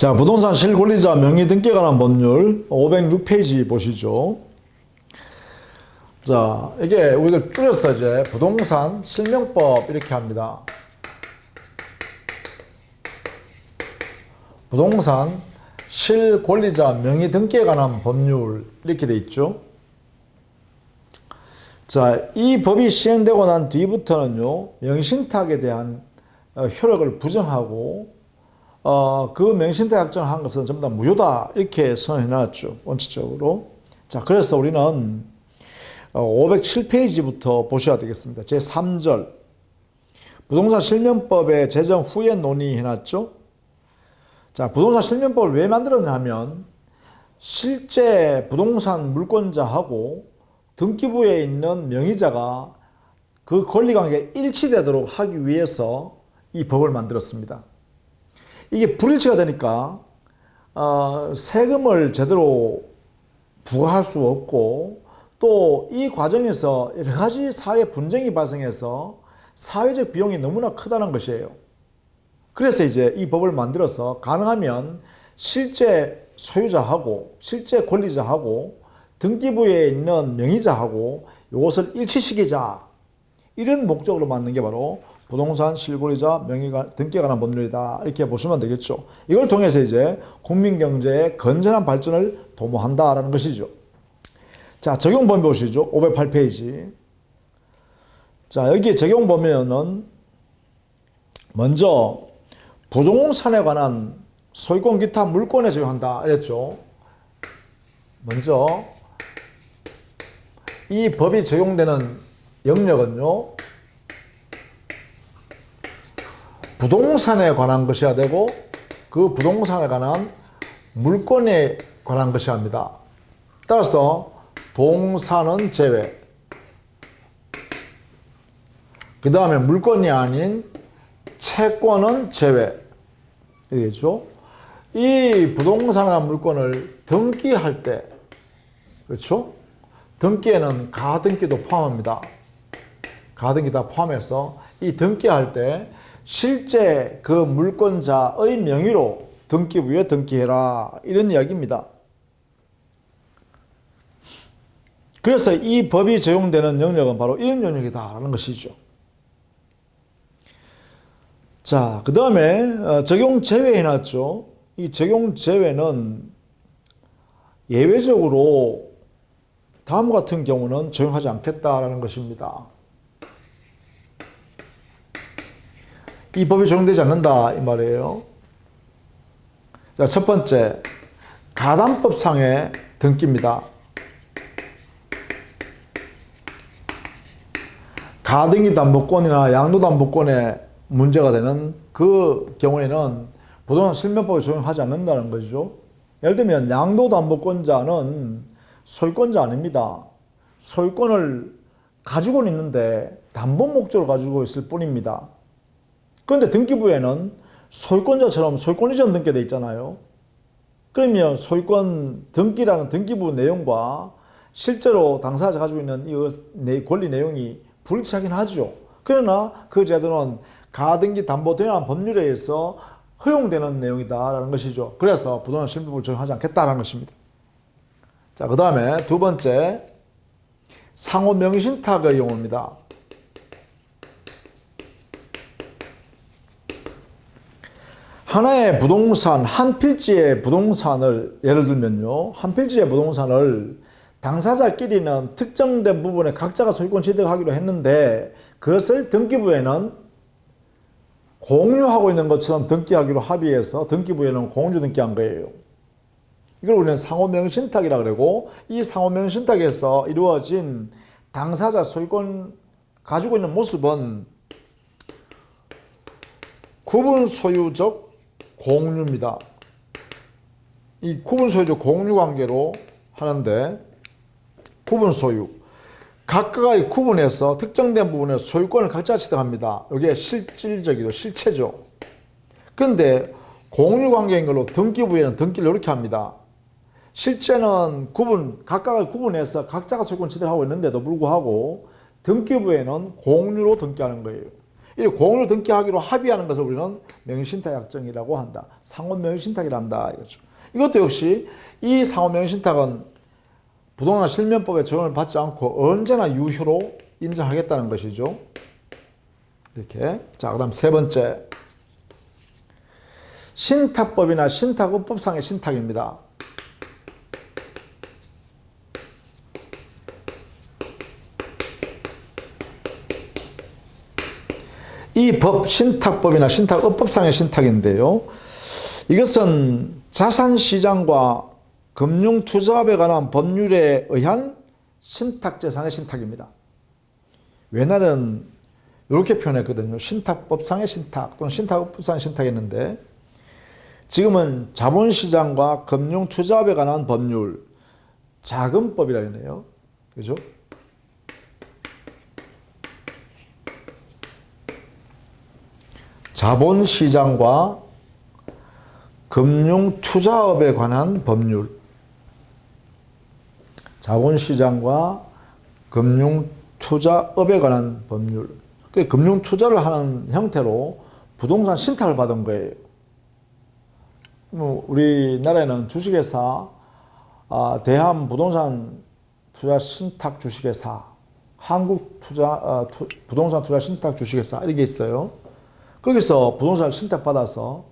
자, 부동산 실권리자 명의 등기에 관한 법률 506페이지 보시죠. 자, 이게 우리가 줄여서 이제 부동산 실명법 이렇게 합니다. 부동산 실권리자 명의 등기에 관한 법률 이렇게 돼 있죠. 자, 이 법이 시행되고 난 뒤부터는요, 명의신탁에 대한 효력을 부정하고 그 명의신탁 확정한 것은 전부 다 무효다 이렇게 선언해 놨죠, 원칙적으로. 자, 그래서 우리는 507페이지부터 보셔야 되겠습니다. 제3절 부동산 실명법의 제정 후에 논의해 놨죠. 자, 부동산 실명법을 왜 만들었냐 하면 실제 부동산 물권자하고 등기부에 있는 명의자가 그 권리관계가 일치되도록 하기 위해서 이 법을 만들었습니다. 이게 불일치가 되니까 세금을 제대로 부과할 수 없고 또 이 과정에서 여러 가지 사회 분쟁이 발생해서 사회적 비용이 너무나 크다는 것이에요. 그래서 이제 이 법을 만들어서 가능하면 실제 소유자하고 실제 권리자하고 등기부에 있는 명의자하고 이것을 일치시키자, 이런 목적으로 만든 게 바로 부동산 실권리자 명의 등기에 관한 법률이다 이렇게 보시면 되겠죠. 이걸 통해서 이제 국민 경제의 건전한 발전을 도모한다라는 것이죠. 자, 적용 범위 보시죠. 508페이지. 자, 여기 적용 범위는 먼저 부동산에 관한 소유권 기타 물권에 적용한다 이랬죠. 먼저 이 법이 적용되는 영역은요, 부동산에 관한 것이어야 되고 그 부동산에 관한 물권에 관한 것이어야 합니다. 따라서 동산은 제외, 그 다음에 물권이 아닌 채권은 제외 되겠죠. 이 부동산에 관한 물권을 등기할 때, 그렇죠? 등기에는 가등기도 포함합니다. 가등기 다 포함해서 이 등기할 때 실제 그 물권자의 명의로 등기부에 등기해라 이런 이야기입니다. 그래서 이 법이 적용되는 영역은 바로 이런 영역이다라는 것이죠. 자, 그 다음에 적용 제외 해놨죠. 이 적용 제외는 예외적으로 다음과 같은 경우는 적용하지 않겠다라는 것입니다. 이 법이 적용되지 않는다 이 말이에요. 자, 첫 번째 가담법상의 등기입니다. 가등기 담보권이나 양도담보권에 문제가 되는 그 경우에는 부동산 실명법에 적용하지 않는다는 거죠. 예를 들면 양도담보권자는 소유권자 아닙니다. 소유권을 가지고는 있는데 담보 목적으로 가지고 있을 뿐입니다. 그런데 등기부에는 소유권자처럼 소유권 이전 등기되어 있잖아요. 그러면 소유권 등기라는 등기부 내용과 실제로 당사자가 가지고 있는 이 권리 내용이 불일치하긴 하죠. 그러나 그 제도는 가등기 담보 등이라는 법률에 의해서 허용되는 내용이다라는 것이죠. 그래서 부동산 실명법을 적용하지 않겠다라는 것입니다. 자, 그 다음에 두 번째 상호 명의신탁의 경우입니다. 하나의 부동산, 한 필지의 부동산을 예를 들면요, 한 필지의 부동산을 당사자끼리는 특정된 부분에 각자가 소유권 취득하기로 했는데 그것을 등기부에는 공유하고 있는 것처럼 등기하기로 합의해서 등기부에는 공유 등기한 거예요. 이걸 우리는 상호명의신탁이라고 그러고, 이 상호명의신탁에서 이루어진 당사자 소유권 가지고 있는 모습은 구분 소유적 공유입니다. 이 구분 소유적 공유 관계로 하는데, 구분 소유, 각각의 구분해서 특정된 부분에 소유권을 각자 취득합니다. 이게 실질적이죠, 실체죠. 그런데 공유 관계인 걸로 등기부에는 등기를 이렇게 합니다. 실제는 각각을 구분해서 각자가 소유권 취득하고 있는데도 불구하고 등기부에는 공유로 등기하는 거예요. 이 공유를 등기하기로 합의하는 것을 우리는 명의신탁 약정이라고 한다. 상호 명의신탁이라 한다. 이거죠. 이것도 역시 이 상호 명의신탁은 부동산 실명법에 적용을 받지 않고 언제나 유효로 인정하겠다는 것이죠. 이렇게. 자, 그 다음 세 번째. 신탁법이나 신탁업법상의 신탁입니다. 이 법, 신탁법이나 신탁업법상의 신탁인데요. 이것은 자산시장과 금융투자업에 관한 법률에 의한 신탁재산의 신탁입니다. 옛날에는 이렇게 표현했거든요. 신탁법상의 신탁 또는 신탁업법상의 신탁이었는데 지금은 자본시장과 금융투자업에 관한 법률, 자금법이라 하네요. 그죠? 자본시장과 금융투자업에 관한 법률, 자본시장과 금융투자업에 관한 법률. 금융투자를 하는 형태로 부동산 신탁을 받은 거예요. 우리나라에는 주식회사, 대한부동산투자신탁주식회사, 한국부동산투자신탁주식회사 이렇게 있어요. 거기서 부동산을 신탁받아서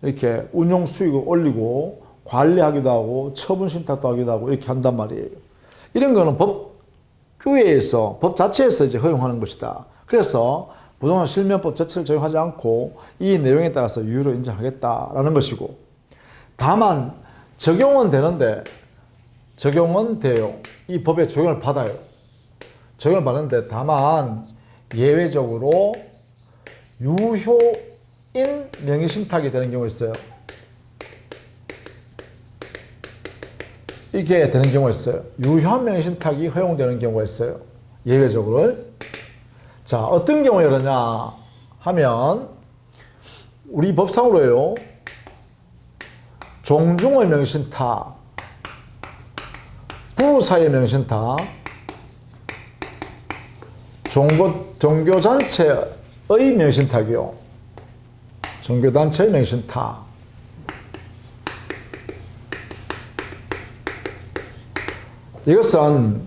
이렇게 운용 수익을 올리고 관리하기도 하고 처분 신탁도 하기도 하고 이렇게 한단 말이에요. 이런 거는 법규에서, 법 자체에서 이제 허용하는 것이다. 그래서 부동산 실명법 자체를 적용하지 않고 이 내용에 따라서 유효로 인정하겠다라는 것이고, 다만 적용은 되는데, 적용은 돼요. 이 법에 적용을 받아요. 적용을 받는데 다만 예외적으로 유효인 명의신탁이 되는 경우가 있어요. 이게 되는 경우가 있어요. 유효한 명의신탁이 허용되는 경우가 있어요. 예외적으로. 자, 어떤 경우에 그러냐 하면 우리 법상으로요. 종중의 명의신탁, 부부 사이의 명의신탁, 종교단체의 명의신탁이요. 종교단체의 명의신탁. 이것은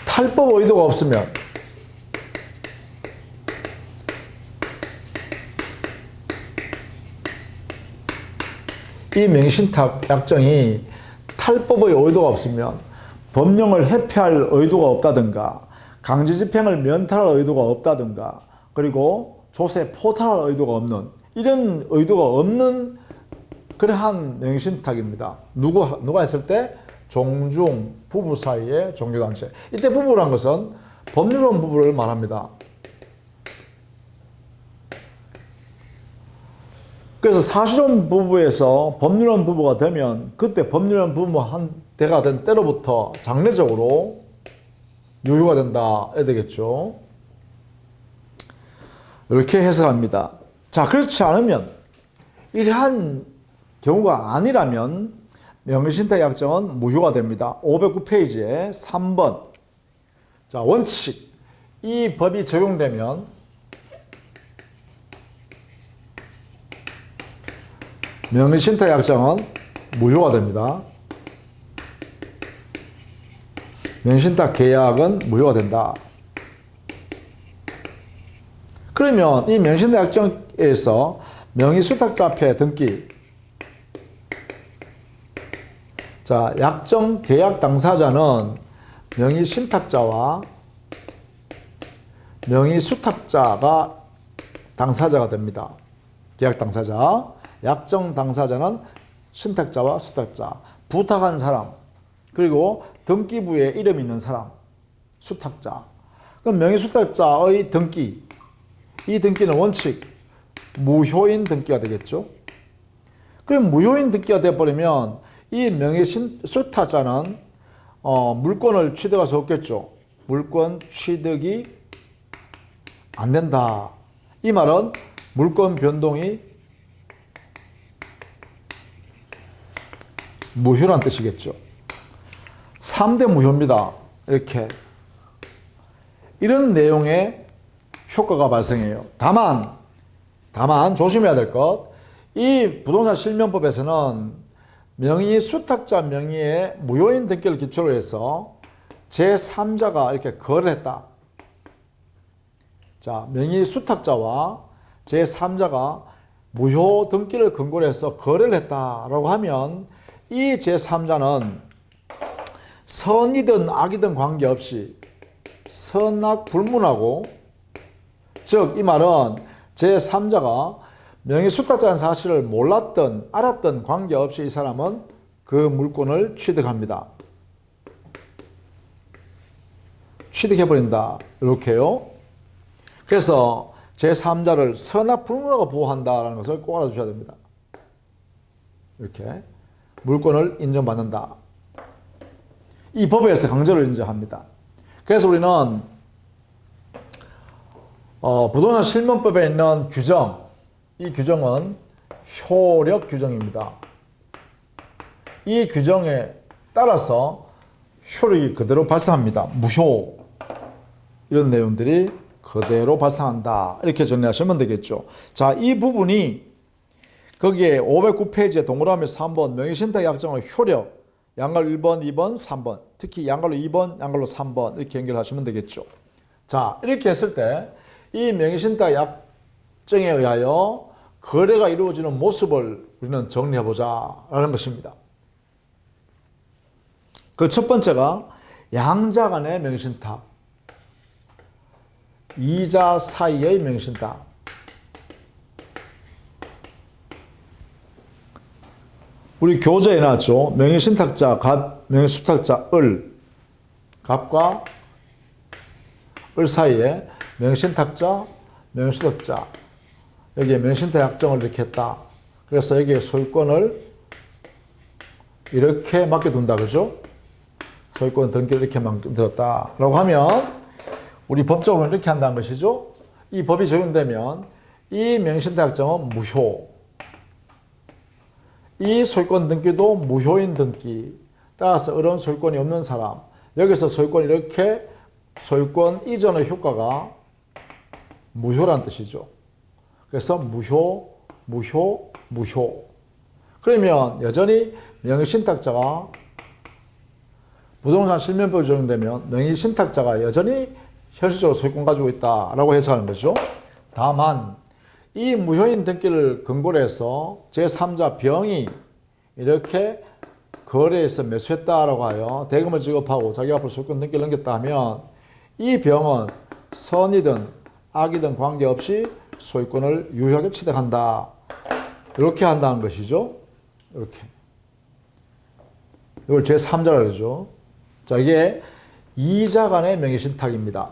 탈법 의도가 없으면 이 명의신탁 약정이 탈법의 의도가 없으면 법령을 회피할 의도가 없다든가 강제집행을 면탈할 의도가 없다든가 그리고 조세 포탈할 의도가 없는 이런 의도가 없는 그러한 명의신탁입니다. 누가 했을 때? 종중, 부부 사이의 종교단체. 이때 부부란 것은 법률론 부부를 말합니다. 그래서 사실혼 부부에서 법률론 부부가 되면 그때 법률론 부부 한 대가 된 때로부터 장래적으로 유효가 된다 해야 되겠죠. 이렇게 해석합니다. 자, 그렇지 않으면 이러한 경우가 아니라면 명의신탁 약정은 무효가 됩니다. 509페이지에 3번. 자, 원칙. 이 법이 적용되면 명의신탁 약정은 무효가 됩니다. 명의신탁 계약은 무효가 된다. 그러면 이 명의신탁 약정에서 명의수탁자 앞에 등기, 자, 약정 계약 당사자는 명의신탁자와 명의수탁자가 당사자가 됩니다. 계약 당사자, 약정 당사자는 신탁자와 수탁자, 부탁한 사람, 그리고 등기부에 이름 있는 사람, 수탁자. 그럼 명의수탁자의 등기, 이 등기는 원칙 무효인 등기가 되겠죠. 그럼 무효인 등기가 되어버리면 이 명의수탁자는 물권을 취득할 수 없겠죠. 물권 취득이 안 된다. 이 말은 물권 변동이 무효란 뜻이겠죠. 3대 무효입니다. 이렇게. 이런 내용의 효과가 발생해요. 다만 조심해야 될 것, 이 부동산 실명법에서는 명의 수탁자 명의의 무효인 등기를 기초로 해서 제3자가 이렇게 거래를 했다. 자, 명의 수탁자와 제3자가 무효 등기를 근거로 해서 거래를 했다라고 하면 이 제3자는 선이든 악이든 관계없이 선악 불문하고, 즉 이 말은 제3자가 명의 수탁자라는 사실을 몰랐던 알았던 관계없이 이 사람은 그 물건을 취득합니다. 취득해버린다. 이렇게요. 그래서 제3자를 선악 불문하고 보호한다라는 것을 꼭 알아두셔야 됩니다. 이렇게 물건을 인정받는다. 이 법에서 강제로 인정합니다. 그래서 우리는 부동산 실명법에 있는 규정, 이 규정은 효력 규정입니다. 이 규정에 따라서 효력이 그대로 발생합니다. 무효, 이런 내용들이 그대로 발생한다. 이렇게 정리하시면 되겠죠. 자, 이 부분이 거기에 509페이지에 동그라미 3번 명의신탁 약정의 효력, 양갈로 1번, 2번, 3번, 특히 양갈로 2번, 양갈로 3번 이렇게 연결하시면 되겠죠. 자, 이렇게 했을 때 이 명의신탁 약정에 의하여 거래가 이루어지는 모습을 우리는 정리해보자 라는 것입니다. 그 첫 번째가 양자 간의 명의신탁, 이자 사이의 명의신탁. 우리 교재에 나왔죠. 명의신탁자 갑, 명의수탁자 을, 갑과 을 사이에 명의신탁자, 명의수탁자, 여기에 명의신탁 약정을 이렇게 했다. 그래서 여기에 소유권을 이렇게 맡겨둔다. 그죠? 소유권 등기를 이렇게 만들었다 라고 하면 우리 법적으로 이렇게 한다는 것이죠. 이 법이 적용되면 이 명의신탁 약정은 무효, 이 소유권 등기도 무효인 등기, 따라서 이런 소유권이 없는 사람, 여기서 소유권 이렇게 소유권 이전의 효과가 무효란 뜻이죠. 그래서 무효, 무효, 무효. 그러면 여전히 명의신탁자가 부동산 실명법이 적용되면 명의신탁자가 여전히 현실적으로 소유권 가지고 있다라고 해석하는 거죠. 다만 이 무효인 등기를 근거로 해서 제3자 병이 이렇게 거래해서 매수했다라고 하여 대금을 지급하고 자기 앞으로 소유권 등기를 넘겼다 하면 이 병은 선이든 악이든 관계없이 소유권을 유효하게 취득한다. 이렇게 한다는 것이죠. 이렇게. 이걸 제3자라 그러죠. 자, 이게 이자 간의 명의신탁입니다.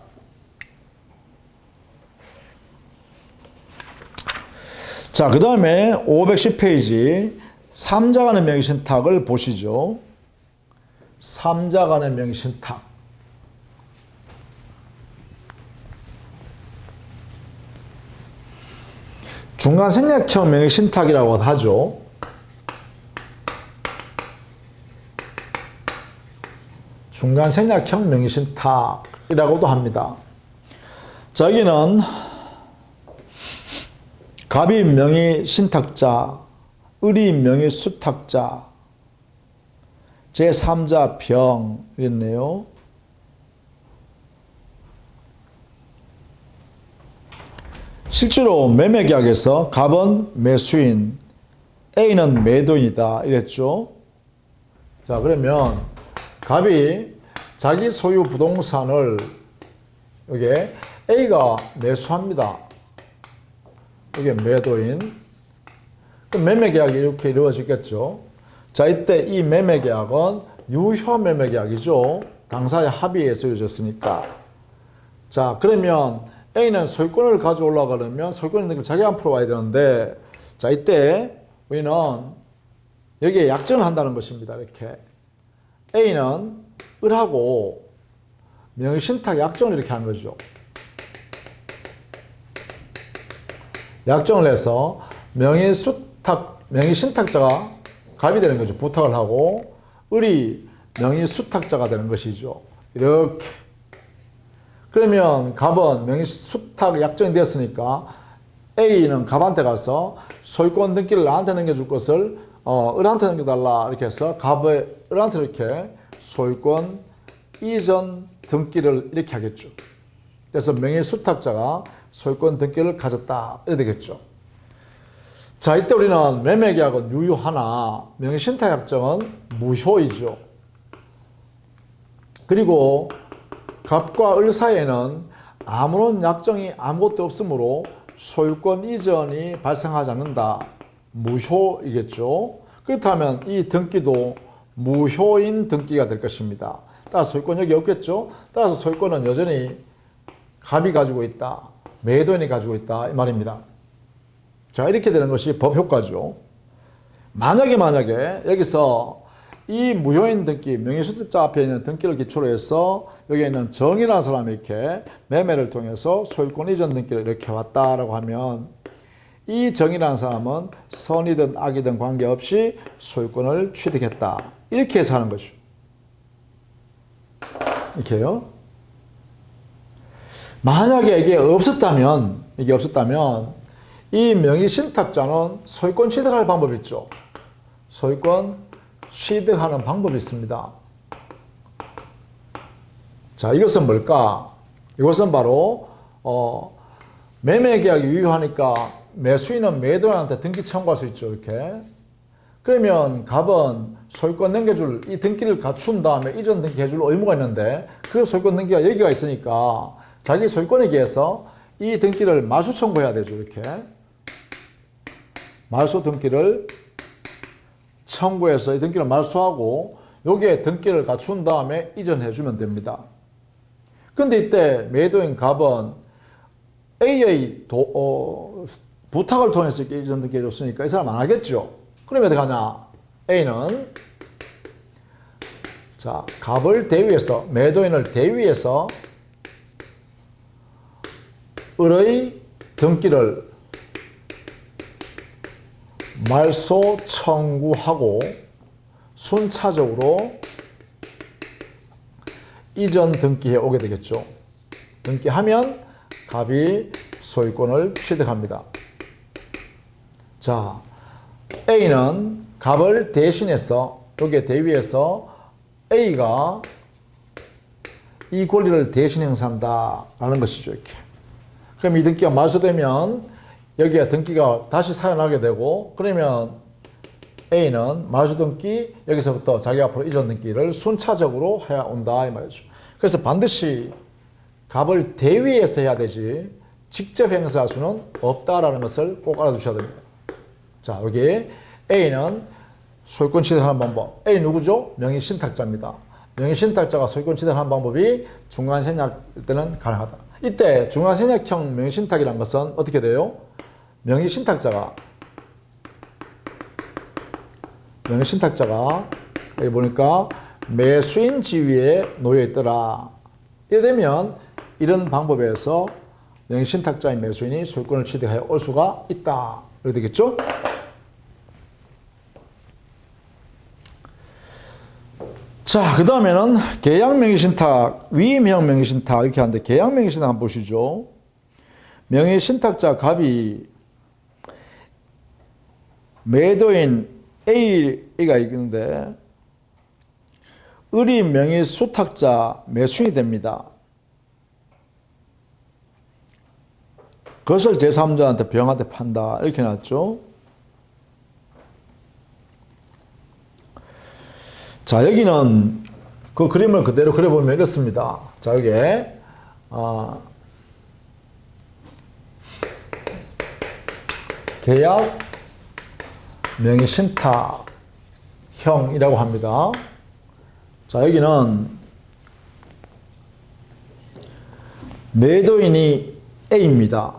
자, 그 다음에 510페이지 3자 간의 명의신탁을 보시죠. 3자 간의 명의신탁. 중간생략형 명의신탁이라고 하죠. 중간생략형 명의신탁이라고도 합니다. 자, 여기는 갑이 명의신탁자, 을이 명의수탁자, 제3자 병 이랬네요. 실제로 매매계약에서 갑은 매수인, A는 매도인이다 이랬죠. 자, 그러면 갑이 자기 소유 부동산을 여기에 A가 매수합니다. 이게 매도인. 그럼 매매계약이 이렇게 이루어지겠죠. 자, 이때 이 매매계약은 유효 매매계약이죠. 당사의 합의에서 이루어졌으니까. 자, 그러면 A는 소유권을 가져오려고 그러면 소유권 있는 걸 자기 앞으로 와야 되는데, 자, 이때 우리는 여기에 약정을 한다는 것입니다. 이렇게. A는 을하고 명의신탁 약정을 이렇게 하는 거죠. 약정을 해서 명의신탁자가 갑이 되는 거죠. 부탁을 하고, 을이 명의수탁자가 되는 것이죠. 이렇게. 그러면 갑은 명의수탁 약정이 되었으니까 A는 갑한테 가서 소유권 등기를 나한테 넘겨줄 것을 을한테 넘겨달라 이렇게 해서 갑의 을한테 이렇게 소유권 이전 등기를 이렇게 하겠죠. 그래서 명의수탁자가 소유권 등기를 가졌다 이렇게 되겠죠. 자, 이때 우리는 매매계약은 유효하나 명의신탁약정은 무효이죠. 그리고 갑과 을 사이에는 아무런 약정이 아무것도 없으므로 소유권 이전이 발생하지 않는다. 무효이겠죠. 그렇다면 이 등기도 무효인 등기가 될 것입니다. 따라서 소유권 여기 없겠죠. 따라서 소유권은 여전히 갑이 가지고 있다. 매도인이 가지고 있다. 이 말입니다. 자, 이렇게 되는 것이 법 효과죠. 만약에 여기서 이 무효인 등기, 명의수탁자 앞에 있는 등기를 기초로 해서 여기에 있는 정이라는 사람이 이렇게 매매를 통해서 소유권 이전 등기를 이렇게 왔다라고 하면 이 정이라는 사람은 선이든 악이든 관계없이 소유권을 취득했다. 이렇게 해서 하는 거죠. 이렇게요. 만약에 이게 없었다면 이 명의신탁자는 소유권 취득할 방법이 있죠. 소유권 취득하는 방법이 있습니다. 자, 이것은 뭘까? 이것은 바로 매매계약이 유효하니까 매수인은 매도인한테 등기 청구할 수 있죠. 이렇게. 그러면 갑은 소유권 넘겨줄 이 등기를 갖춘 다음에 이전 등기 해줄 의무가 있는데 그 소유권 등기가 여기가 있으니까 자기 소유권에 의해서 이 등기를 말소 청구해야 되죠. 이렇게. 말소 등기를 청구해서 이 등기를 말소하고 여기에 등기를 갖춘 다음에 이전해 주면 됩니다. 근데 이때 매도인 갑은 A의 부탁을 통해서 이렇게 이전 등기 해줬으니까 이 사람 안 하겠죠. 그러면 어떻게 하냐? A는 자, 갑을 대위해서 매도인을 대위해서 을의 등기를 말소 청구하고 순차적으로 이전 등기해 오게 되겠죠. 등기하면 갑이 소유권을 취득합니다. 자, A는 갑을 대신해서 여기에 대위해서 A가 이 권리를 대신 행사한다라는 것이죠. 이렇게. 그럼 이 등기가 말소되면 여기에 등기가 다시 살아나게 되고 그러면 A는 말소 등기 여기서부터 자기 앞으로 이전 등기를 순차적으로 해야 온다 이 말이죠. 그래서 반드시 갑을 대위해서 해야 되지 직접 행사할 수는 없다라는 것을 꼭 알아두셔야 됩니다. 자, 여기 A는 소유권 취득하는 방법. A 누구죠? 명의신탁자입니다. 명의신탁자가 소유권 취득하는 방법이 중간생략일 때는 가능하다. 이때 중간생략형 명의신탁이라는 것은 어떻게 돼요? 명의신탁자가 여기 보니까 매수인 지위에 놓여 있더라. 이래 되면 이런 방법에서 명의신탁자인 매수인이 소유권을 취득하여 올 수가 있다. 이렇게 되겠죠? 자, 그 다음에는 계약명의신탁, 위임형 명의신탁 이렇게 하는데 계약명의신탁 한번 보시죠. 명의신탁자 갑이 매도인 A가 있는데 을이 명의수탁자 매수인이 됩니다. 그것을 제3자한테 병한테 판다 이렇게 놨죠. 자, 여기는 그 그림을 그대로 그려보면 이렇습니다. 자, 여기에 계약 명의신탁형이라고 합니다. 자, 여기는 매도인이 A입니다.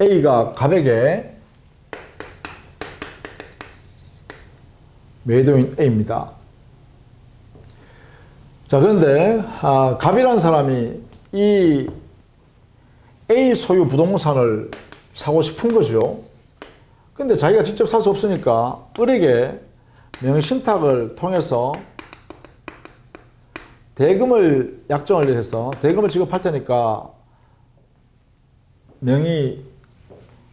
A가 갑에게 매도인 A입니다. 자, 그런데 갑이라는 사람이 이 A 소유 부동산을 사고 싶은 거죠. 근데 자기가 직접 살 수 없으니까 을에게 명의신탁을 통해서 대금을 약정을 해서 대금을 지급할 테니까 명의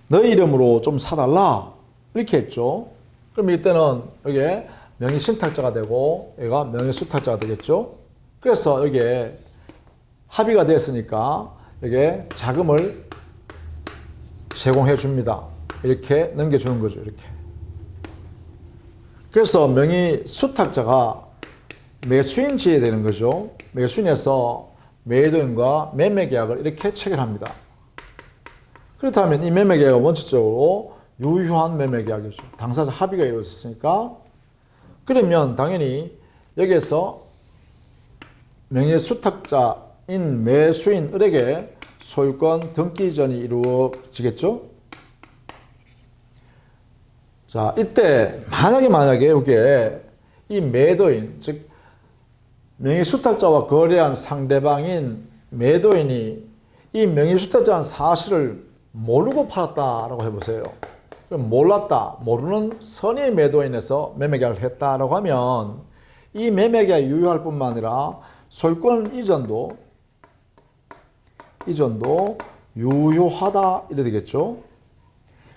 너희 이름으로 좀 사달라 이렇게 했죠. 그럼 이때는 여기에 명의 신탁자가 되고 얘가 명의 수탁자가 되겠죠. 그래서 여기에 합의가 됐으니까 여기에 자금을 제공해 줍니다. 이렇게 넘겨주는 거죠. 이렇게. 그래서 명의 수탁자가 매수인 지어야 되는 거죠. 매수인에서 매도인과 매매 계약을 이렇게 체결합니다. 그렇다면 이 매매 계약은 원칙적으로 유효한 매매 계약이죠. 당사자 합의가 이루어졌으니까. 그러면 당연히 여기에서 명의 수탁자인 매수인 을에게 소유권 등기 이전이 이루어지겠죠. 자, 이때 만약에 여기에 이 매도인, 즉 명의 수탁자와 거래한 상대방인 매도인이 이 명의 수탁자한 사실을 모르고 팔았다라고 해보세요. 그럼 몰랐다, 모르는 선의 매도인에서 매매계약을 했다라고 하면 이 매매계약이 유효할 뿐만 아니라 소유권 이전도 유효하다 이래 되겠죠.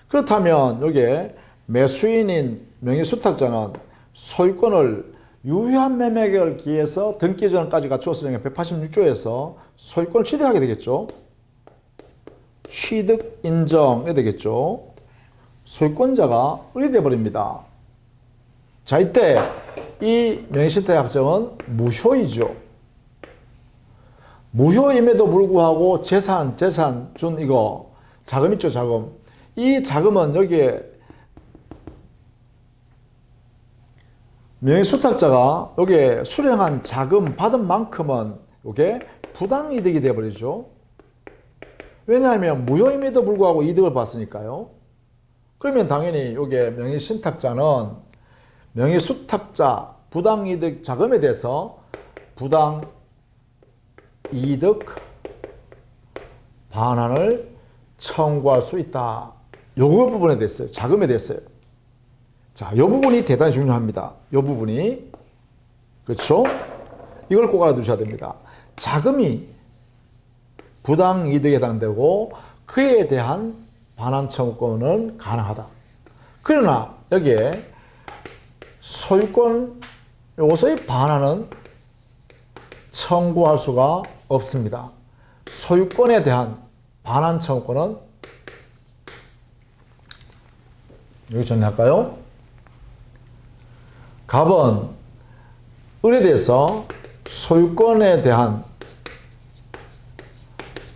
그렇다면 여기에 매수인인 명의 수탁자는 소유권을 유효한 매매계약을 기해서 등기 전까지 갖추었으니까 186조에서 소유권을 취득하게 되겠죠. 취득 인정이 되겠죠. 소유권자가 의뢰돼 버립니다. 자, 이때 이 명의신탁 약정은 무효이죠. 무효임에도 불구하고 재산 준 이거 자금 있죠, 자금. 이 자금은 여기에 명의수탁자가 여기에 수령한 자금 받은 만큼은 이게 부당이득이 되어버리죠. 왜냐하면 무효임에도 불구하고 이득을 봤으니까요. 그러면 당연히 여기에 명의신탁자는 명의수탁자 부당이득 자금에 대해서 부당이득 반환을 청구할 수 있다. 요거 부분에 대해서요. 자금에 대해서요. 자, 이 부분이 대단히 중요합니다. 이 부분이. 그렇죠? 이걸 꼭 알아두셔야 됩니다. 자금이 부당이득에 해당되고 그에 대한 반환 청구권은 가능하다. 그러나 여기에 소유권 요소의 반환은 청구할 수가 없습니다. 소유권에 대한 반환 청구권은 여기 정리할까요? 갑은 을에 대해서 소유권에 대한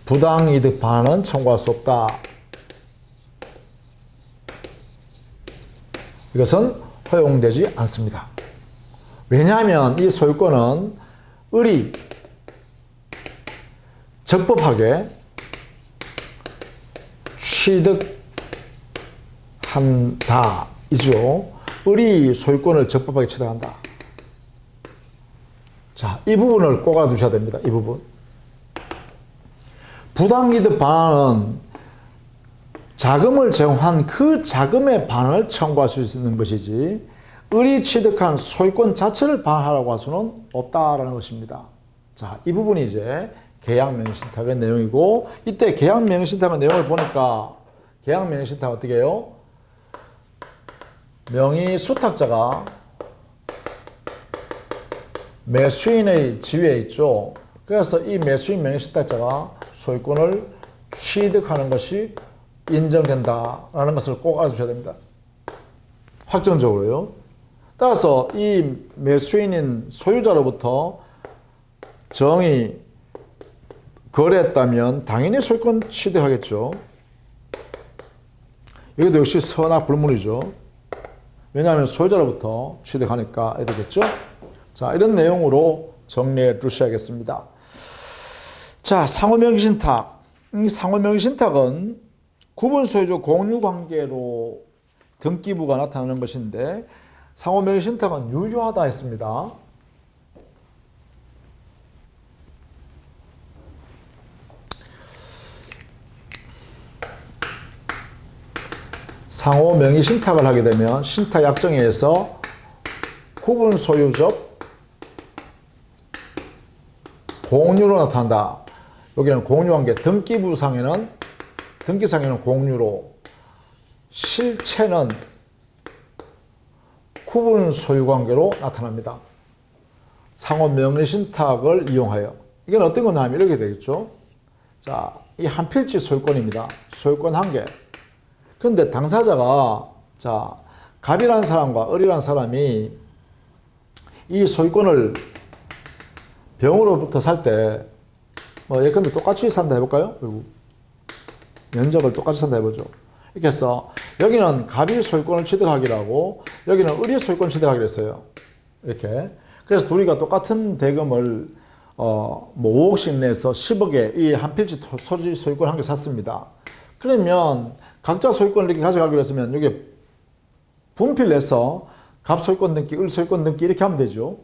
부당이득 반환은 청구할 수 없다. 이것은 허용되지 않습니다. 왜냐하면 이 소유권은 을이 적법하게 취득한다. 이죠. 을이 소유권을 적법하게 취득한다. 자, 이 부분을 꼭 알아두셔야 됩니다. 이 부분. 부당이득 반환은 자금을 제공한 그 자금의 반환을 청구할 수 있는 것이지 을이 취득한 소유권 자체를 반환하라고 할 수는 없다라는 것입니다. 자, 이 부분이 이제 계약명의신탁의 내용이고, 이때 계약명의신탁의 내용을 보니까 계약명의신탁 어떻게 해요? 명의수탁자가 매수인의 지위에 있죠. 그래서 이 매수인 명의신탁자가 소유권을 취득하는 것이 인정된다라는 것을 꼭 알아두셔야 됩니다. 확정적으로요. 따라서 이 매수인인 소유자로부터 정의 거래했다면 당연히 소유권 취득하겠죠. 여기도 역시 선악불문이죠. 왜냐하면 소유자로부터 취득하니까 해야 되겠죠. 자, 이런 내용으로 정리해 두셔야겠습니다. 자, 상호명의신탁. 이 상호명의신탁은 구분 소유주 공유 관계로 등기부가 나타나는 것인데, 상호명의신탁은 유효하다 했습니다. 상호명의신탁을 하게 되면 신탁약정에 의해서 구분 소유적 공유로 나타난다. 여기는 공유관계, 등기상에는 공유로, 실체는 구분 소유관계로 나타납니다. 상호 명의신탁을 이용하여. 이건 어떤 거냐 하면 이렇게 되겠죠. 자, 이 한 필지 소유권입니다. 소유권 한 개. 그런데 당사자가, 자, 갑이라는 사람과 을이라는 사람이 이 소유권을 병으로부터 살 때, 뭐, 예컨대 똑같이 산다 해볼까요? 그리고 면적을 똑같이 산다 해보죠. 이렇게 해서, 여기는 갑이 소유권을 취득하기로 하고, 여기는 을이 소유권을 취득하기로 했어요. 이렇게. 그래서 둘이가 똑같은 대금을, 뭐, 5억씩 내서 10억에 이 한 필지 토지 소유권 한 개 샀습니다. 그러면, 각자 소유권을 이렇게 가져가기로 했으면, 여기 분필 내서 갑 소유권 등기, 을 소유권 등기 이렇게 하면 되죠.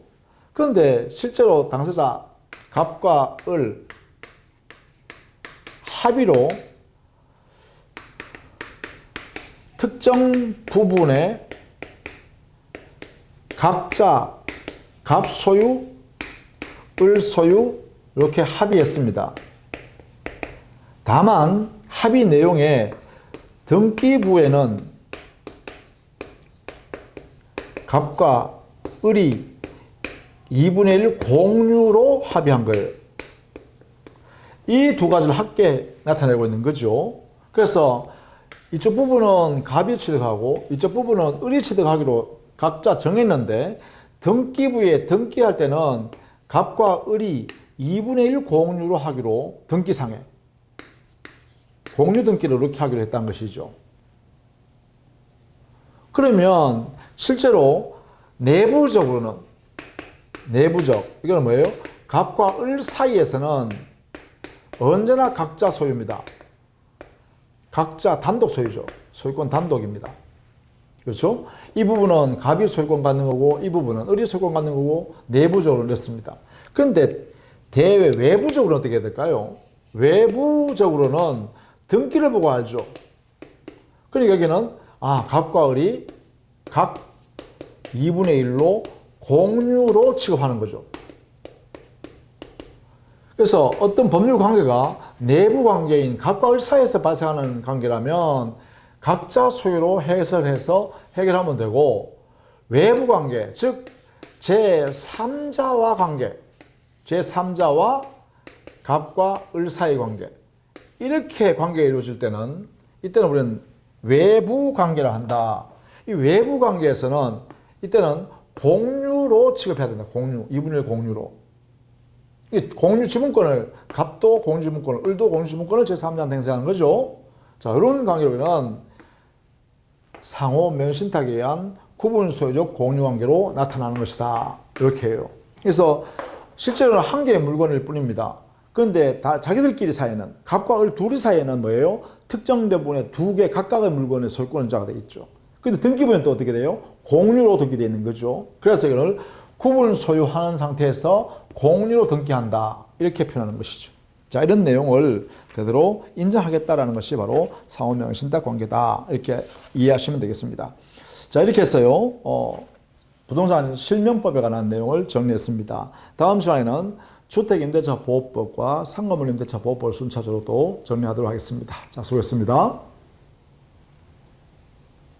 그런데 실제로 당사자 갑과 을 합의로 특정 부분에 각자 갑 소유, 을 소유 이렇게 합의했습니다. 다만 합의 내용에 등기부에는 갑과 을이 2분의 1 공유로 합의한 거예요. 이 두 가지를 함께 나타내고 있는 거죠. 그래서 이쪽 부분은 갑이 취득하고 이쪽 부분은 을이 취득하기로 각자 정했는데 등기부에 등기할 때는 갑과 을이 2분의 1 공유로 하기로 등기상에 공유 등기를 이렇게 하기로 했다는 것이죠. 그러면 실제로 내부적 이건 뭐예요? 갑과 을 사이에서는 언제나 각자 소유입니다. 각자 단독 소유죠. 소유권 단독입니다. 그렇죠? 이 부분은 갑이 소유권 갖는 거고 이 부분은 을이 소유권 갖는 거고 내부적으로 냈습니다. 그런데 외부적으로는 어떻게 해야 될까요? 외부적으로는 등기를 보고 알죠. 그러니까 여기는 갑과 을이 각 2분의 1로 공유로 취급하는 거죠. 그래서 어떤 법률 관계가 내부 관계인 갑과 을 사이에서 발생하는 관계라면 각자 소유로 해석해서 해결하면 되고, 외부 관계, 즉 제3자와 관계, 제3자와 갑과 을 사이 관계, 이렇게 관계가 이루어질 때는 이때는 우리는 외부 관계를 한다. 이 외부 관계에서는 이때는 공유로 취급해야 된다. 공유, 2분의 1 공유로. 공유 지분권을, 갑도 공유 지분권을, 을도 공유 지분권을 제3자한테 행사하는 거죠. 자, 이런 관계로는 상호 명신탁에 의한 구분 소유적 공유 관계로 나타나는 것이다. 이렇게 해요. 그래서 실제로는 한 개의 물건일 뿐입니다. 그런데 다 자기들끼리 사이에는, 갑과 을 둘이 사이에는 뭐예요? 특정된 부분에 두 개 각각의 물건의 소유권자가 되어 있죠. 근데 등기부는 또 어떻게 돼요? 공유로 등기되어 있는 거죠. 그래서 이걸 구분 소유하는 상태에서 공유로 등기한다. 이렇게 표현하는 것이죠. 자, 이런 내용을 그대로 인정하겠다라는 것이 바로 상호명신탁 관계다. 이렇게 이해하시면 되겠습니다. 자, 이렇게 해서요, 부동산 실명법에 관한 내용을 정리했습니다. 다음 시간에는 주택임대차 보호법과 상업임대차 보호법을 순차적으로 또 정리하도록 하겠습니다. 자, 수고했습니다.